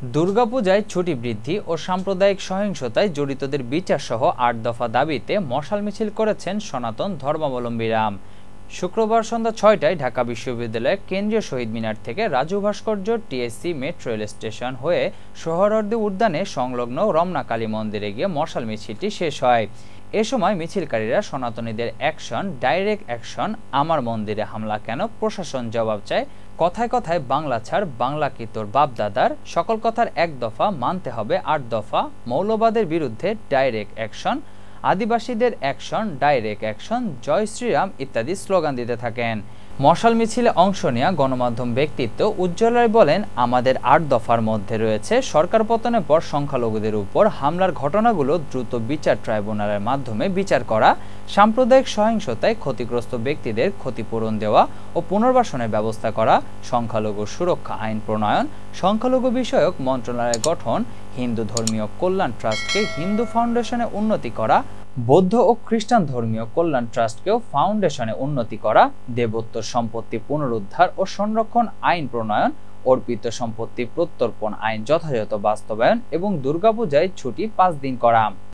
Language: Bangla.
দুর্গাপূজায় ছুটি বৃদ্ধি ও সাম্প্রদায়িক সহিংসতায় জড়িতদের বিচার সহ ৮ দফা দাবিতে মশাল মিছিল করেছেন সনাতন ধর্মাবলম্বীরা। শুক্রবার সন্ধ্যা ৬টায় ঢাকা বিশ্ববিদ্যালয়ের কেন্দ্রীয় শহীদ মিনার থেকে রাজু ভাস্কর্য টিএসসি মেট্রো রেল স্টেশন হয়ে সোহরাওয়ার্দী উদ্যানে সংলগ্ন রমনা কালী মন্দিরে গিয়ে মশাল মিছিলটি শেষ হয়। এ সময় মিছিলকারীরা সনাতনীদের অ্যাকশন, ডাইরেক্ট অ্যাকশন, আমার মন্দিরে হামলা কেন, প্রশাসন জবাব চায়, কথায় কথায় বাংলা ছাড়, বাংলা কি তোর বাপদাদার, সকল কথার এক দফা, মানতে হবে ৮ দফা, মৌলবাদের বিরুদ্ধে ডাইরেক্ট অ্যাকশন, আদিবাসীদের অ্যাকশন, ডাইরেক্ট অ্যাকশন, জয় শ্রীরাম ইত্যাদি স্লোগান দিতে থাকেন। মশাল মিছিলে অংশ নেওয়া গণমাধ্যম ব্যক্তিত্ব উজ্জ্বল রায় বলেন, আমাদের ৮ দফার মধ্যে রয়েছে সরকার পতনের পর সংখ্যালঘুদের উপর হামলার ঘটনাগুলো দ্রুত বিচার ট্রাইব্যুনালের মাধ্যমে বিচার করা, সাম্প্রদায়িক সহিংসতায় ক্ষতিগ্রস্ত ব্যক্তিদের ক্ষতিপূরণ দেওয়া ও পুনর্বাসনের ব্যবস্থা করা, সংখ্যালঘু সুরক্ষা আইন প্রণয়ন, সংখ্যালঘু বিষয়ক মন্ত্রণালয় গঠন, হিন্দু ধর্মীয় কল্যাণ ট্রাস্টকে হিন্দু ফাউন্ডেশনে উন্নতি করা, বৌদ্ধ ও খ্রিস্টান ধর্মীয় কল্যাণ ট্রাস্টকেও ফাউন্ডেশনে উন্নতি করা, দেবোত্তর সম্পত্তি পুনরুদ্ধার ও সংরক্ষণ আইন প্রণয়ন, অর্পিত সম্পত্তি প্রত্যর্পণ আইন যথাযথ বাস্তবায়ন এবং দুর্গাপূজায় ছুটি ৫ দিন করা।